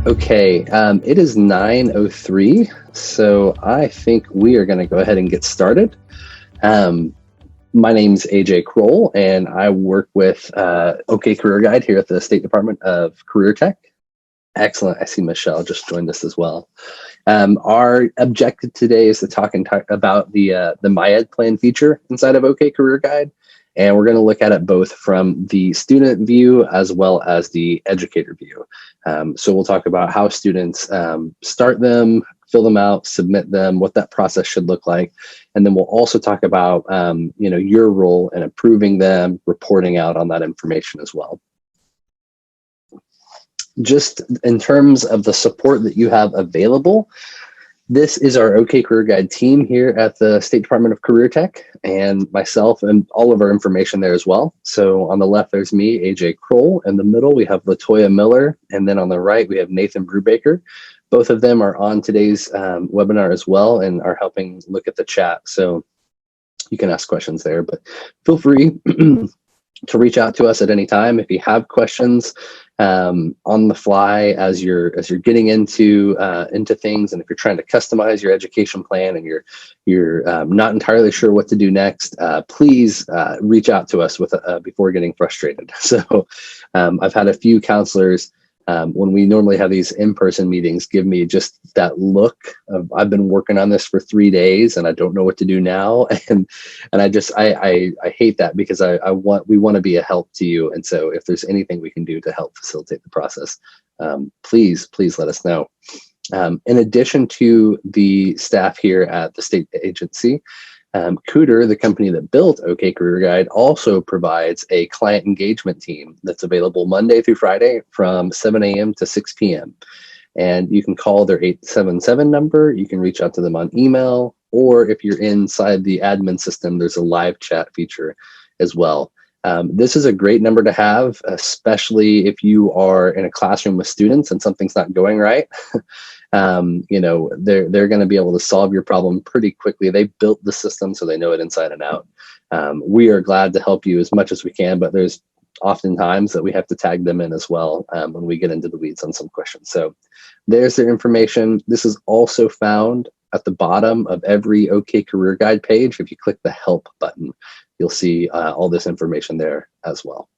Okay, it is 9:03, so I think we are going to go ahead and get started. Um, my name's AJ Kroll, and I work with OKCareerGuide here at the State Department of Career Tech. Excellent. I see Michelle just joined us as well. Our objective today is to talk about the MyEd plan feature inside of OKCareerGuide, and we're going to look at it both from the student view as well as the educator view. So we'll talk about how students start them, fill them out, submit them, what that process should look like, and then we'll also talk about your role in approving them, reporting out on that information as well. Just in terms of the support that you have available, this is our OKCareerGuide team here at the State Department of Career Tech, and myself and all of our information there as well. So on the left, there's me, AJ Kroll. In the middle, we have Latoya Miller. And then on the right, we have Nathan Brubaker. Both of them are on today's webinar as well and are helping look at the chat. So you can ask questions there, but feel free to reach out to us at any time if you have questions on the fly as you're getting into things, and if you're trying to customize your education plan and you're not entirely sure what to do next. Please reach out to us before getting frustrated. So I've had a few counselors when we normally have these in-person meetings give me just that look of, I've been working on this for 3 days and I don't know what to do now. And I hate that, because we want to be a help to you. And so if there's anything we can do to help facilitate the process, please let us know. In addition to the staff here at the state agency, Cooter, the company that built OKCareerGuide, also provides a client engagement team that's available Monday through Friday from 7 a.m. to 6 p.m. And you can call their 877 number. You can reach out to them on email, or if you're inside the admin system, there's a live chat feature as well. This is a great number to have, especially if you are in a classroom with students and something's not going right. They're going to be able to solve your problem pretty quickly. They built the system, so they know it inside and out. We are glad to help you as much as we can, but there's often times that we have to tag them in as well when we get into the weeds on some questions. So there's their information. This is also found at the bottom of every OKCareerGuide page. If you click the help button, you'll see all this information there as well.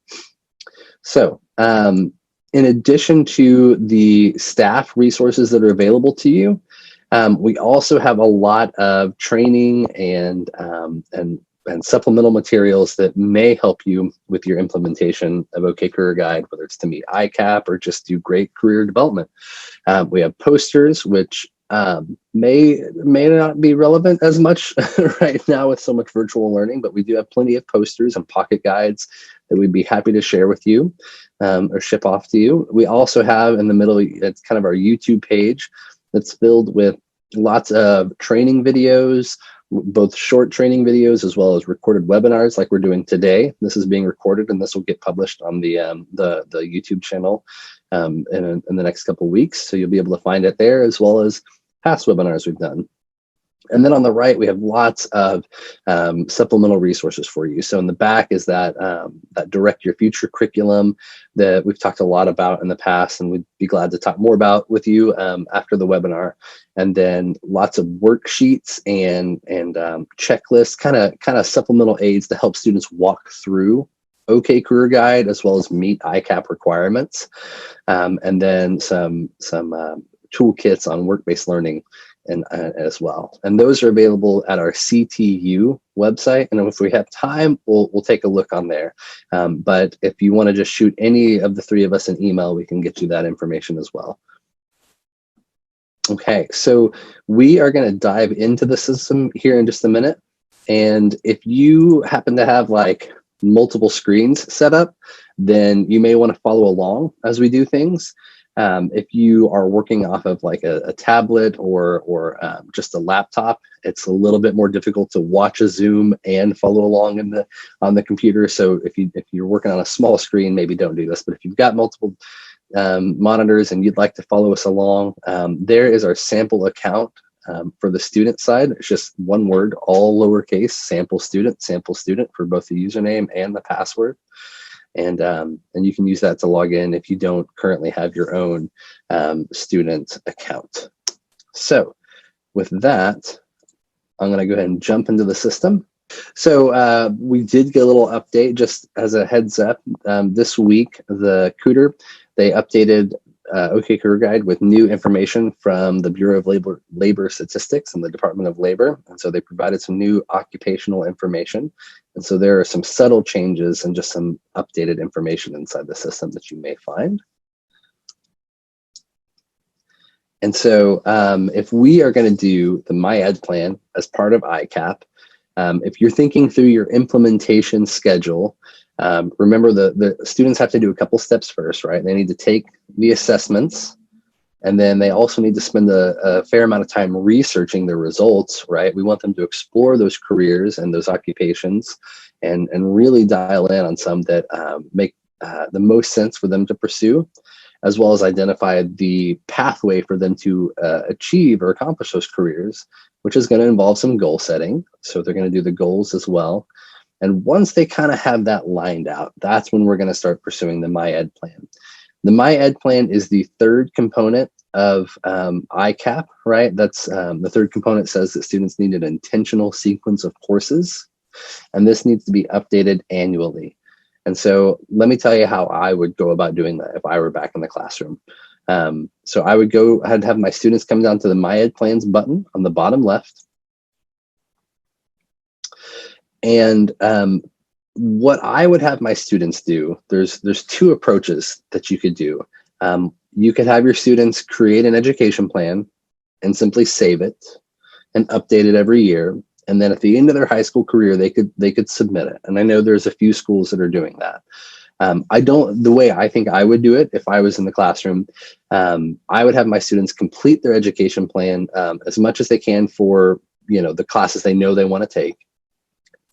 So in addition to the staff resources that are available to you, we also have a lot of training and supplemental materials that may help you with your implementation of OKCareerGuide, whether it's to meet ICAP or just do great career development. We have posters, which may not be relevant as much right now with so much virtual learning, but we do have plenty of posters and pocket guides that we'd be happy to share with you or ship off to you. We also have in the middle, it's kind of our YouTube page that's filled with lots of training videos, both short training videos as well as recorded webinars like we're doing today. This is being recorded and this will get published on the YouTube channel in the next couple of weeks. So you'll be able to find it there, as well as past webinars we've done. And then on the right, we have lots of supplemental resources for you. So in the back is that Direct Your Future curriculum that we've talked a lot about in the past, and we'd be glad to talk more about with you after the webinar. And then lots of worksheets and checklists, kind of supplemental aids to help students walk through OKCareerGuide as well as meet ICAP requirements, and then some toolkits on work-based learning and as well. And those are available at our CTU website. And if we have time, we'll take a look on there. But if you want to just shoot any of the three of us an email, we can get you that information as well. Okay, so we are going to dive into the system here in just a minute. And if you happen to have like multiple screens set up, then you may want to follow along as we do things. If you are working off of like a tablet or just a laptop, it's a little bit more difficult to watch a Zoom and follow along on the computer. So if you're working on a small screen, maybe don't do this. But if you've got multiple monitors and you'd like to follow us along, there is our sample account for the student side. It's just one word, all lowercase, sample student for both the username and the password. and you can use that to log in if you don't currently have your own student account. So with that, I'm going to go ahead and jump into the system. So we did get a little update, just as a heads up. This week, the Cooter, they updated OKCareerGuide with new information from the Bureau of Labor Statistics and the Department of Labor. And so they provided some new occupational information. And so there are some subtle changes and just some updated information inside the system that you may find. And so if we are going to do the MyEd plan as part of ICAP, if you're thinking through your implementation schedule, remember the students have to do a couple steps first, right? They need to take the assessments, and then they also need to spend a fair amount of time researching the results, right? We want them to explore those careers and those occupations and really dial in on some that make the most sense for them to pursue, as well as identify the pathway for them to achieve or accomplish those careers, which is going to involve some goal setting. So they're going to do the goals as well. And once they kind of have that lined out, that's when we're going to start pursuing the MyEd plan. The MyEd plan is the third component of ICAP, right? That's the third component says that students need an intentional sequence of courses, and this needs to be updated annually. And so let me tell you how I would go about doing that if I were back in the classroom. So I'd have my students come down to the MyEd plans button on the bottom left. And what I would have my students do, there's two approaches that you could do. You could have your students create an education plan and simply save it and update it every year. And then at the end of their high school career, they could submit it. And I know there's a few schools that are doing that. The way I think I would do it if I was in the classroom, I would have my students complete their education plan as much as they can for, the classes they know they want to take,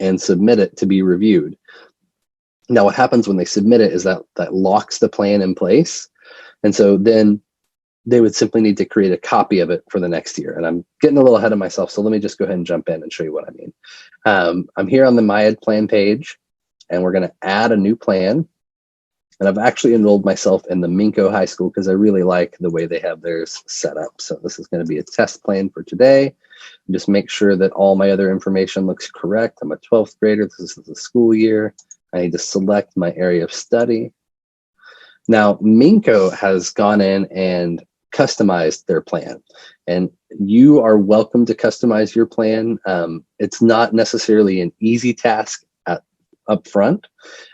and submit it to be reviewed. Now, what happens when they submit it is that locks the plan in place. And so then they would simply need to create a copy of it for the next year. And I'm getting a little ahead of myself, so let me just go ahead and jump in and show you what I mean. I'm here on the MyEd plan page, and we're going to add a new plan. And I've actually enrolled myself in the Minko High School because I really like the way they have theirs set up. So this is going to be a test plan for today. Just make sure that all my other information looks correct. I'm a 12th grader. This is the school year. I need to select my area of study. Now, Minko has gone in and customized their plan, and you are welcome to customize your plan. It's not necessarily an easy task up front,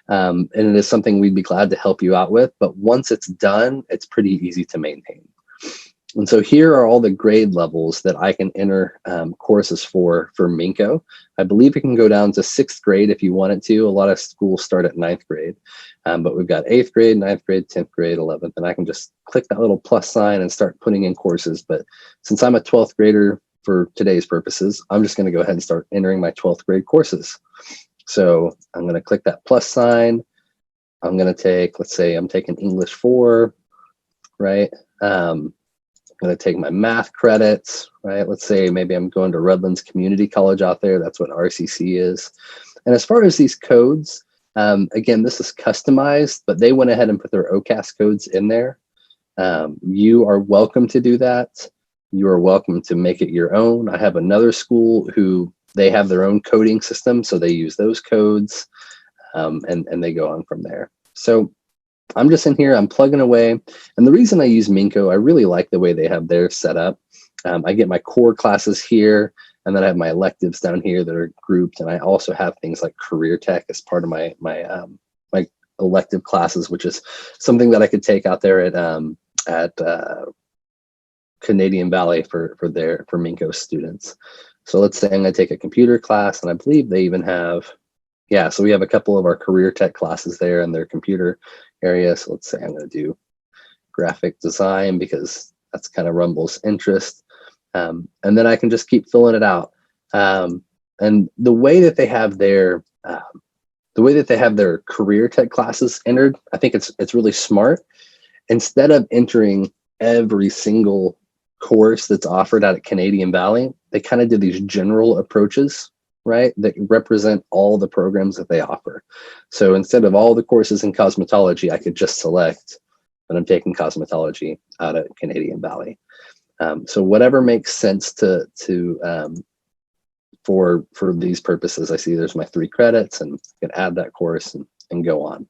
and it is something we'd be glad to help you out with, but once it's done, it's pretty easy to maintain. And so here are all the grade levels that I can enter courses for Minko. I believe it can go down to 6th grade if you wanted to. A lot of schools start at 9th grade, but we've got 8th grade, 9th grade, 10th grade, 11th, and I can just click that little plus sign and start putting in courses. But since I'm a 12th grader for today's purposes, I'm just going to go ahead and start entering my 12th grade courses. So I'm going to click that plus sign. I'm going to take, let's say I'm taking English 4, right? I'm going to take my math credits, right? Let's say maybe I'm going to Redlands Community College out there. That's what RCC is. And as far as these codes, again, this is customized, but they went ahead and put their OCAS codes in there. You are welcome to do that. You are welcome to make it your own. I have another school who they have their own coding system, so they use those codes, and they go on from there. So I'm just in here, I'm plugging away. And the reason I use Minko, I really like the way they have theirs set up. I get my core classes here, and then I have my electives down here that are grouped. And I also have things like career tech as part of my elective classes, which is something that I could take out there at Canadian Valley for Minko students. So let's say I'm going to take a computer class, and I believe they even have, so we have a couple of our career tech classes there in their computer area. So let's say I'm going to do graphic design because that's kind of Rumble's interest. And then I can just keep filling it out. And the way that they have their career tech classes entered, I think it's really smart. Instead of entering every single course that's offered out at Canadian Valley, they kind of did these general approaches, right, that represent all the programs that they offer. So instead of all the courses in cosmetology, I could just select that I'm taking cosmetology out at Canadian Valley. So whatever makes sense for these purposes. I see there's my 3 credits, and I can add that course and go on.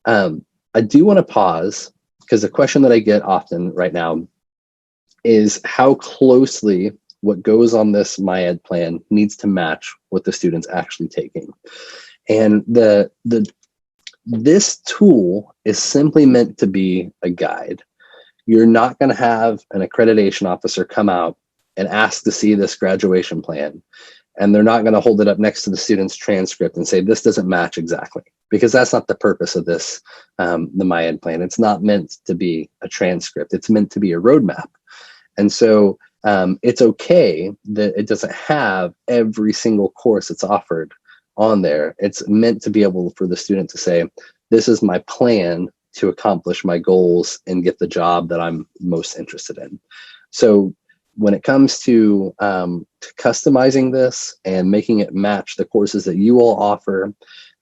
I do want to pause because the question that I get often right now is how closely what goes on this MyEd plan needs to match what the student's actually taking. And this tool is simply meant to be a guide. You're not going to have an accreditation officer come out and ask to see this graduation plan, and they're not going to hold it up next to the student's transcript and say, this doesn't match exactly, because that's not the purpose of this, the MyEd plan. It's not meant to be a transcript. It's meant to be a roadmap. And so it's okay that it doesn't have every single course that's offered on there. It's meant to be able for the student to say, this is my plan to accomplish my goals and get the job that I'm most interested in. So when it comes to customizing this and making it match the courses that you all offer,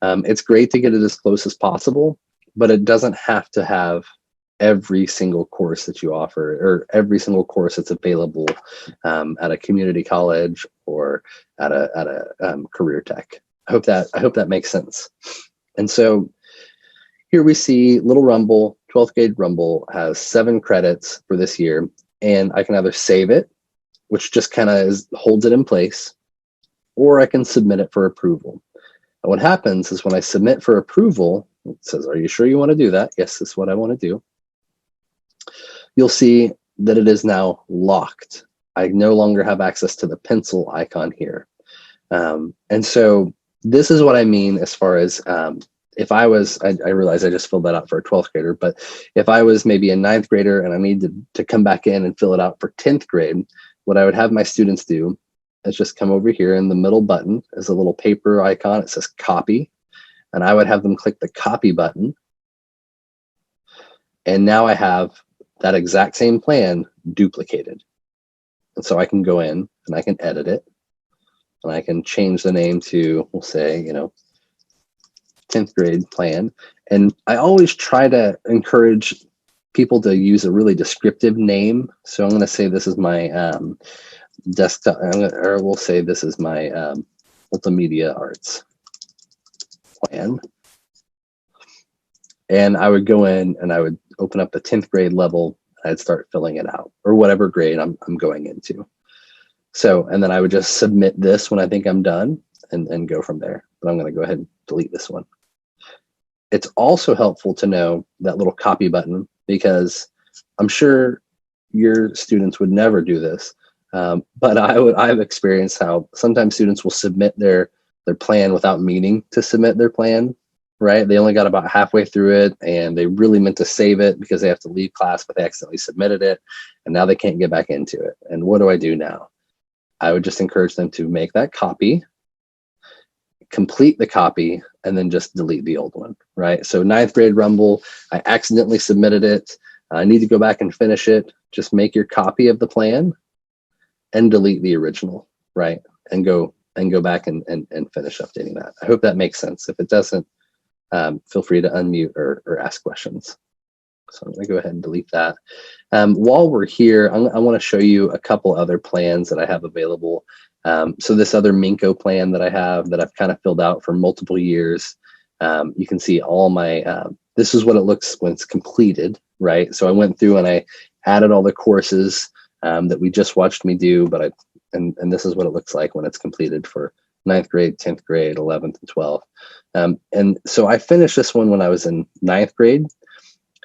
it's great to get it as close as possible, but it doesn't have to have every single course that you offer or every single course that's available at a community college or at a career tech. I hope that makes sense. And so here we see Little Rumble, 12th grade Rumble has 7 credits for this year, and I can either save it, which just kind of holds it in place, or I can submit it for approval. And what happens is when I submit for approval, it says, are you sure you want to do that? Yes, this is what I want to do. You'll see that it is now locked. I no longer have access to the pencil icon here. And so this is what I mean as far as if I was, I realize I just filled that out for a 12th grader, but if I was maybe a 9th grader and I needed to come back in and fill it out for 10th grade, what I would have my students do is just come over here in the middle button is a little paper icon. It says copy, and I would have them click the copy button. And now I have that exact same plan duplicated. And so I can go in and I can edit it, and I can change the name to, we'll say, 10th grade plan. And I always try to encourage people to use a really descriptive name. So I'm going to say this is my desktop, or we'll say this is my multimedia arts plan. And I would go in and I would open up the 10th grade level. I'd start filling it out, or whatever grade I'm going into. So, and then I would just submit this when I think I'm done and go from there. But I'm going to go ahead and delete this one. It's also helpful to know that little copy button, because I'm sure your students would never do this. But I've experienced how sometimes students will submit their plan without meaning to submit their plan, right? They only got about halfway through it and they really meant to save it because they have to leave class, but they accidentally submitted it and now they can't get back into it. And what do I do now? I would just encourage them to make that copy, complete the copy, and then just delete the old one, right? So 9th grade Rumble, I accidentally submitted it. I need to go back and finish it. Just make your copy of the plan and delete the original, right? And go back and finish updating that. I hope that makes sense. If it doesn't, feel free to unmute or ask questions. So I'm gonna go ahead and delete that. While we're here, I wanna show you a couple other plans that I have available. So this other Minko plan that I have that I've kind of filled out for multiple years, you can see all my, this is what it looks when it's completed, right? So I went through and I added all the courses that we just watched me do, but and this is what it looks like when it's completed for 9th grade, 10th grade, 11th, and 12th. And so I finished this one when I was in 9th grade.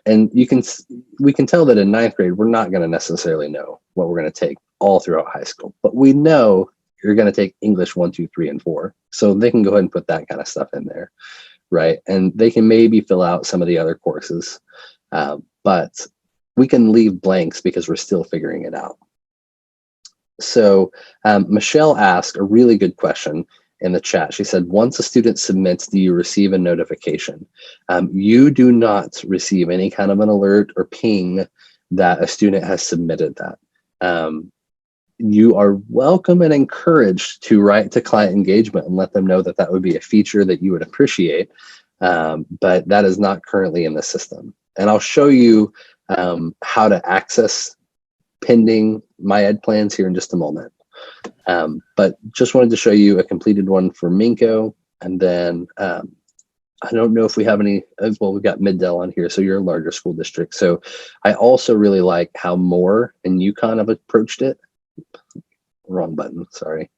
And we can tell that in 9th grade, we're not going to necessarily know what we're going to take all throughout high school, but we know you're going to take English 1, 2, 3, and 4. So they can go ahead and put that kind of stuff in there, right? And they can maybe fill out some of the other courses, but we can leave blanks because we're still figuring it out. So Michelle asked a really good question in the chat. She said, once a student submits, do you receive a notification? You do not receive any kind of an alert or ping that a student has submitted that. you are welcome and encouraged to write to client engagement and let them know that that would be a feature that you would appreciate, but that is not currently in the system. And I'll show you how to access pending My Ed plans here in just a moment. But just wanted to show you a completed one for Minko, and then I don't know if we have any, well, we've got Middell on here, so you're a larger school district. So I also really like how Moore and UConn have approached it. Wrong button, sorry.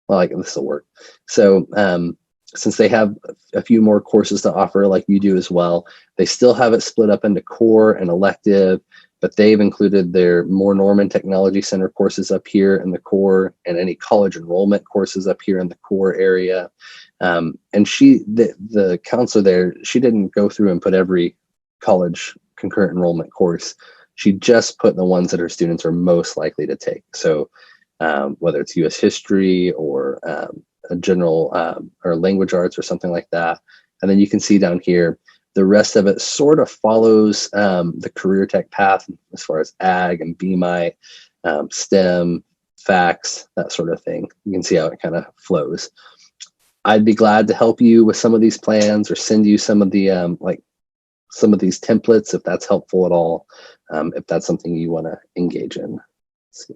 Well, like this will work. So since they have a few more courses to offer, like you do as well, they still have it split up into core and elective, but they've included their Moore Norman Technology Center courses up here in the core, and any college enrollment courses up here in the core area. And the counselor there, she didn't go through and put every college concurrent enrollment course. She just put the ones that her students are most likely to take. So whether it's U.S. history or a general or language arts or something like that. And then you can see down here, the rest of it sort of follows the career tech path as far as ag and BMI, STEM, facts, that sort of thing. You can see how it kind of flows. I'd be glad to help you with some of these plans or send you some of the some of these templates if that's helpful at all, if that's something you want to engage in. Let's see.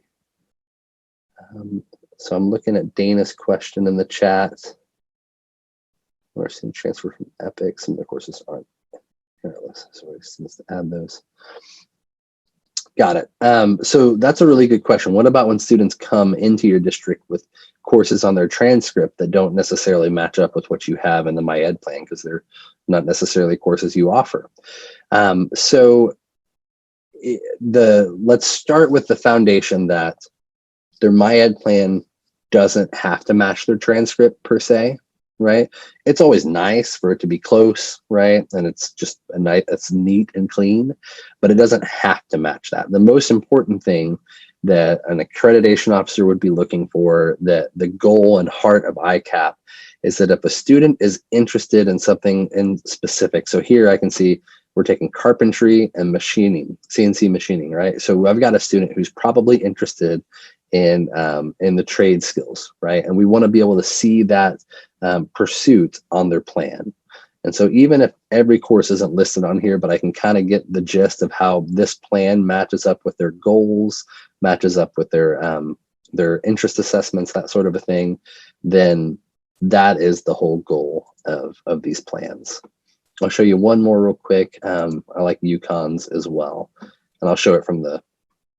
So I'm looking at Dana's question in the chat. We're seeing transfer from Epic. Some of the courses aren't careless, so it seems to add those. Got it. So that's a really good question. What about when students come into your district with courses on their transcript that don't necessarily match up with what you have in the My Ed plan because they're not necessarily courses you offer? So let's start with the foundation that their My Ed plan doesn't have to match their transcript per se, right? It's always nice for it to be close, right? And it's just it's neat and clean, but it doesn't have to match that. The most important thing that an accreditation officer would be looking for, that the goal and heart of ICAP, is that if a student is interested in something in specific, so here I can see we're taking carpentry and machining, CNC machining, right? So I've got a student who's probably interested in the trade skills, right? And we want to be able to see that pursuit on their plan. And so even if every course isn't listed on here, but I can kind of get the gist of how this plan matches up with their goals, matches up with their interest assessments, that sort of a thing, then that is the whole goal of these plans. I'll show you one more real quick. I like UConn's as well, and I'll show it from the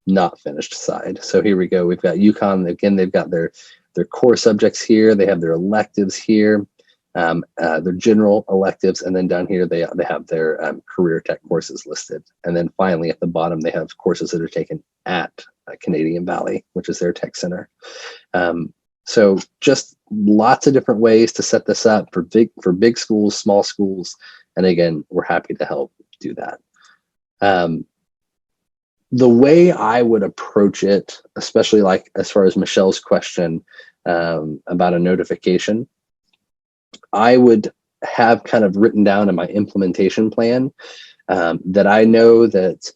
not finished side. So here we go. We've got UConn. Again, they've got their core subjects here. They have their electives here, their general electives, and then down here they have their career tech courses listed. And then finally at the bottom they have courses that are taken at Canadian Valley, which is their tech center. So just lots of different ways to set this up for big schools, small schools, and again, we're happy to help do that. The way I would approach it, especially like as far as Michelle's question about a notification, I would have kind of written down in my implementation plan that I know that,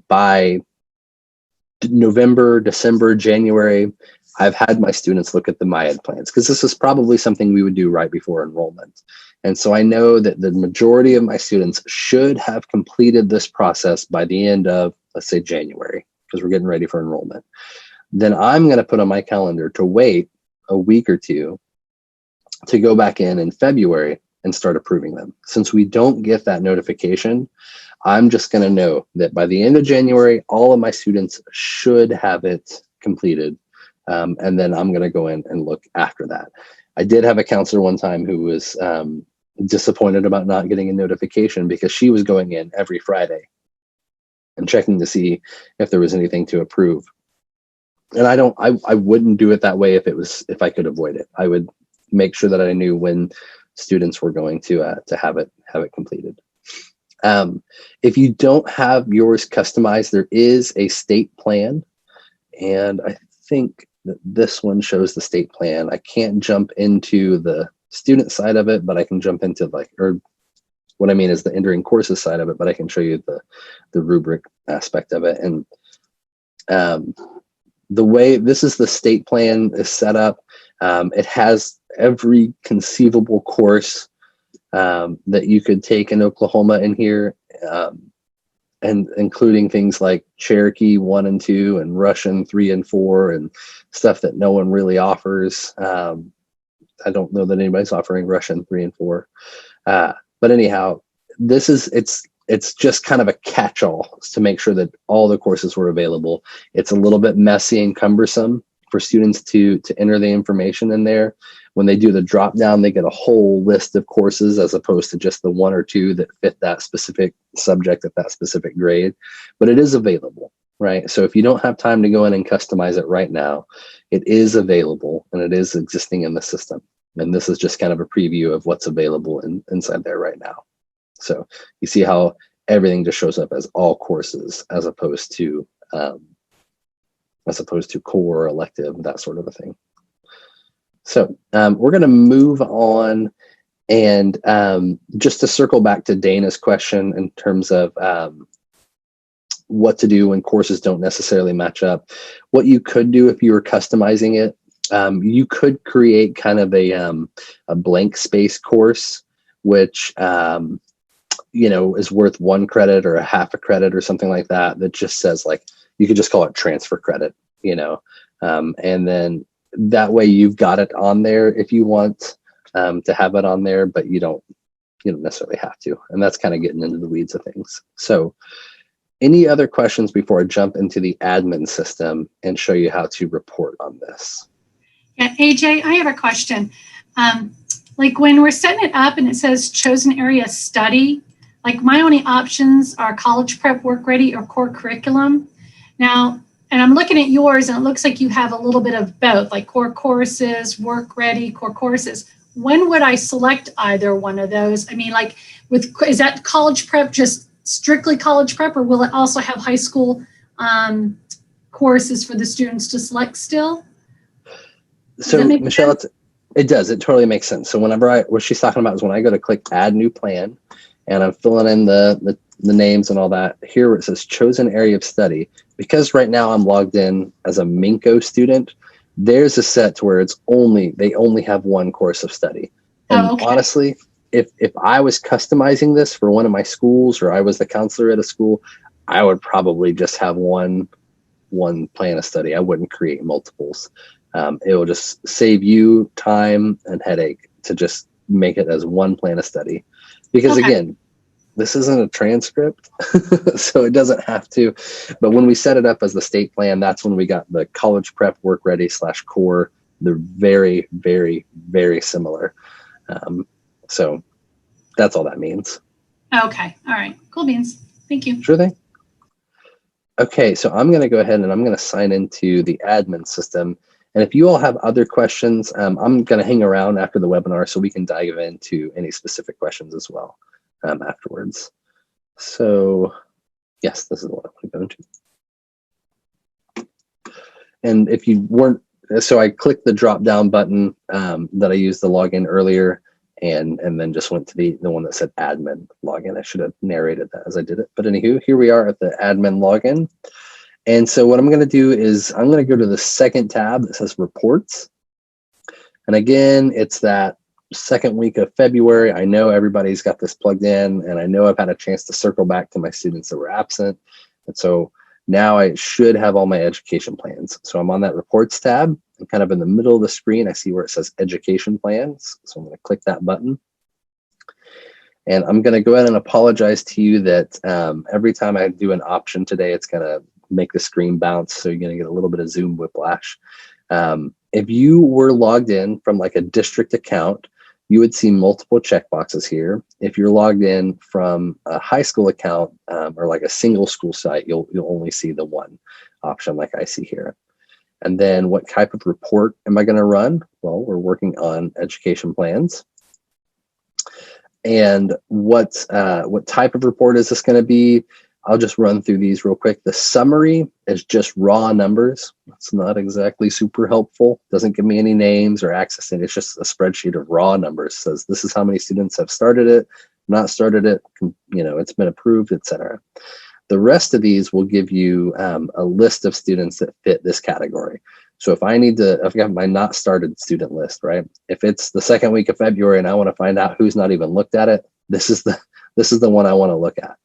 by November, December, January, I've had my students look at the My Ed plans, because this is probably something we would do right before enrollment. And so I know that the majority of my students should have completed this process by the end of, let's say, January, because we're getting ready for enrollment. Then I'm going to put on my calendar to wait a week or two to go back in February and start approving them. Since we don't get that notification, I'm just going to know that by the end of January, all of my students should have it completed. And then I'm going to go in and look after that. I did have a counselor one time who was disappointed about not getting a notification because she was going in every Friday and checking to see if there was anything to approve. And I wouldn't do it that way if I could avoid it. I would make sure that I knew when students were going to have it completed. If you don't have yours customized, there is a state plan, and I think that this one shows the state plan. I can't jump into the student side of it, but I can jump into what I mean is the entering courses side of it, but I can show you the rubric aspect of it. And the way this is the state plan is set up, it has every conceivable course that you could take in Oklahoma in here, and including things like Cherokee 1 and 2 and Russian 3 and 4 and stuff that no one really offers. I don't know that anybody's offering Russian 3 and 4. But anyhow, it's just kind of a catch-all to make sure that all the courses were available. It's a little bit messy and cumbersome for students to enter the information in there. When they do the drop down, they get a whole list of courses as opposed to just the 1 or 2 that fit that specific subject at that specific grade. But it is available, right? So if you don't have time to go in and customize it right now, it is available and it is existing in the system. And this is just kind of a preview of what's available inside there right now. So you see how everything just shows up as all courses as opposed to core, elective, that sort of a thing. So we're going to move on, and just to circle back to Dana's question in terms of what to do when courses don't necessarily match up. What you could do if you were customizing it, you could create kind of a blank space course, which is worth 1 credit or a half a credit or something like that. That just says, like, you could just call it transfer credit, and then that way you've got it on there if you want to have it on there, but you don't necessarily have to. And that's kind of getting into the weeds of things. So any other questions before I jump into the admin system and show you how to report on this? Yeah, AJ, I have a question. Like when we're setting it up and it says chosen area study, like my only options are college prep, work ready, or core curriculum. Now, and I'm looking at yours and it looks like you have a little bit of both, like core courses, work ready, core courses. When would I select either one of those? I mean, like is that college prep just strictly college prep, or will it also have high school courses for the students to select still? So Michelle, it does. It totally makes sense. So what she's talking about is when I go to click add new plan and I'm filling in the names and all that, here where it says chosen area of study, because right now I'm logged in as a Minko student, there's a set to where they only have 1 course of study. And honestly, if I was customizing this for one of my schools, or I was the counselor at a school, I would probably just have one plan of study. I wouldn't create multiples. It will just save you time and headache to just make it as 1 plan of study. Because again, this isn't a transcript, so it doesn't have to. But when we set it up as the state plan, that's when we got the college prep, work ready / core. They're very, very, very similar. So that's all that means. Okay. All right. Cool beans. Thank you. Sure thing. Okay, so I'm going to go ahead and I'm going to sign into the admin system. And if you all have other questions, I'm going to hang around after the webinar so we can dive into any specific questions as well afterwards. So yes, this is what I'm going to go into. And if you weren't, so I clicked the drop down button that I used to log in earlier, and then just went to the one that said admin login. I should have narrated that as I did it. But anywho, here we are at the admin login. And so what I'm going to do is I'm going to go to the second tab that says reports. And again, it's that second week of February. I know everybody's got this plugged in, and I know I've had a chance to circle back to my students that were absent. And so now I should have all my education plans. So I'm on that reports tab, and kind of in the middle of the screen, I see where it says education plans. So I'm going to click that button. And I'm going to go ahead and apologize to you that every time I do an option today, it's going to make the screen bounce. So you're going to get a little bit of Zoom whiplash. If you were logged in from like a district account, you would see multiple checkboxes here. If you're logged in from a high school account or like a single school site, you'll only see the one option like I see here. And then what type of report am I going to run? Well, we're working on education plans. And what type of report is this going to be? I'll just run through these real quick. The summary is just raw numbers. It's not exactly super helpful. Doesn't give me any names or access to it. It's just a spreadsheet of raw numbers. It says this is how many students have started it, not started it, it's been approved, etc. The rest of these will give you a list of students that fit this category. So if I got my not started student list, right? If it's the second week of February and I want to find out who's not even looked at it, this is the one I want to look at.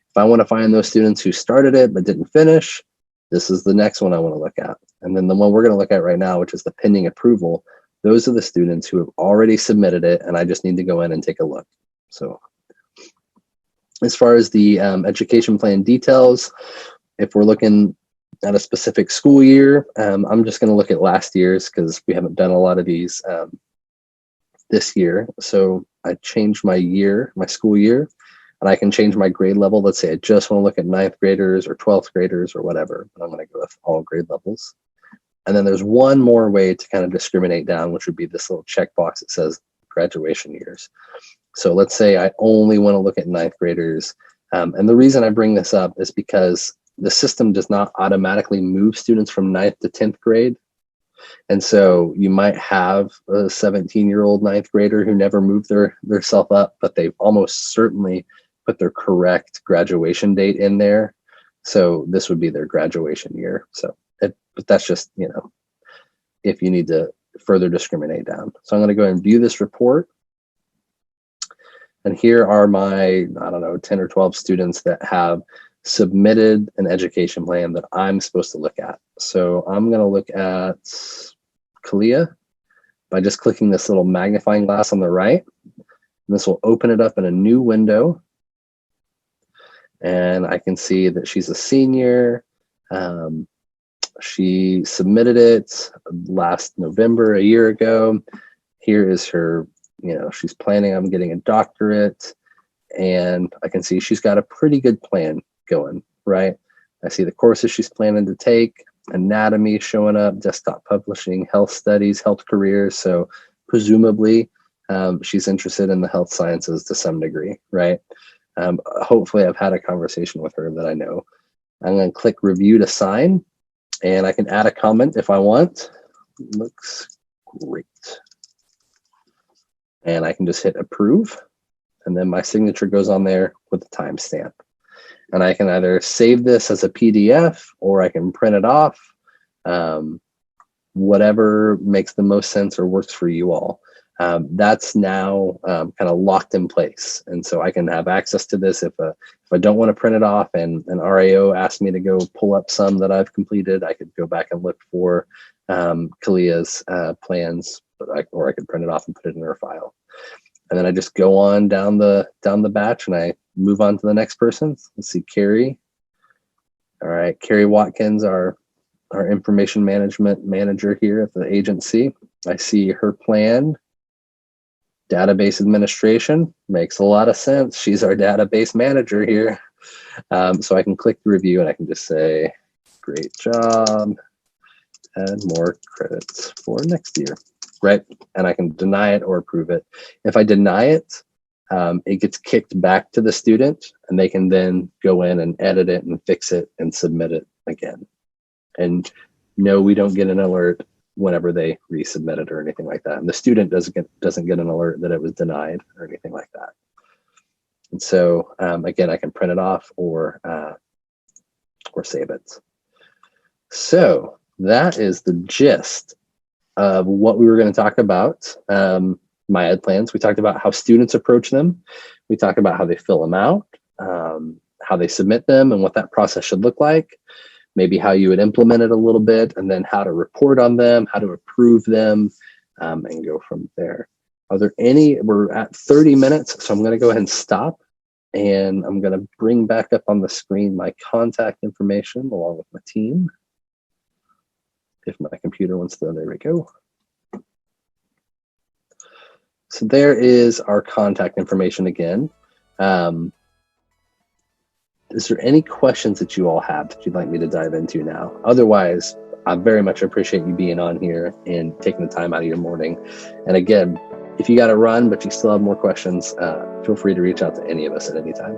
If I want to find those students who started it but didn't finish, this is the next one I want to look at. And then the one we're going to look at right now, which is the pending approval, those are the students who have already submitted it, and I just need to go in and take a look. So as far as the education plan details, if we're looking at a specific school year, I'm just going to look at last year's because we haven't done a lot of these this year. So I changed my school year, and I can change my grade level. Let's say I just want to look at 9th graders or 12th graders or whatever, but I'm going to go with all grade levels. And then there's one more way to kind of discriminate down, which would be this little checkbox that says graduation years. So let's say I only want to look at 9th graders. And the reason I bring this up is because the system does not automatically move students from 9th to 10th grade. And so you might have a 17-year-old 9th grader who never moved their self up, but they've almost certainly put their correct graduation date in there. So this would be their graduation year. So, but that's just, if you need to further discriminate down. So I'm going to go ahead and view this report. And here are my, 10 or 12 students that have submitted an education plan that I'm supposed to look at. So I'm going to look at Kalia by just clicking this little magnifying glass on the right. And this will open it up in a new window. And I can see that she's a senior. She submitted it last November, a year ago. Here is her, she's planning on getting a doctorate. And I can see she's got a pretty good plan going, right? I see the courses she's planning to take, anatomy showing up, desktop publishing, health studies, health careers. So presumably she's interested in the health sciences to some degree, right? Hopefully I've had a conversation with her that I know. I'm going to click review to sign, and I can add a comment if I want. Looks great. And I can just hit approve, and then my signature goes on there with the timestamp. And I can either save this as a PDF or I can print it off, whatever makes the most sense or works for you all. That's now kind of locked in place. And so I can have access to this if I don't want to print it off and an RAO asks me to go pull up some that I've completed, I could go back and look for Kalia's plans, or I could print it off and put it in her file. And then I just go on down the batch and I move on to the next person. Let's see, Carrie. All right, Carrie Watkins, our information management manager here at the agency. I see her plan. Database administration makes a lot of sense. She's our database manager here. So I can click the review and I can just say, great job, and more credits for next year, right? And I can deny it or approve it. If I deny it, it gets kicked back to the student and they can then go in and edit it and fix it and submit it again. And no, we don't get an alert whenever they resubmit it or anything like that. And the student doesn't get an alert that it was denied or anything like that. And so again, I can print it off or save it. So that is the gist of what we were going to talk about. My ed plans. We talked about how students approach them. We talked about how they fill them out, how they submit them and what that process should look like. Maybe how you would implement it a little bit, and then how to report on them, how to approve them, and go from there. Are there any? We're at 30 minutes, so I'm going to go ahead and stop, and I'm going to bring back up on the screen my contact information along with my team. If my computer wants to, there we go. So there is our contact information again. Is there any questions that you all have that you'd like me to dive into now? Otherwise, I very much appreciate you being on here and taking the time out of your morning. And again, if you got to run, but you still have more questions, feel free to reach out to any of us at any time.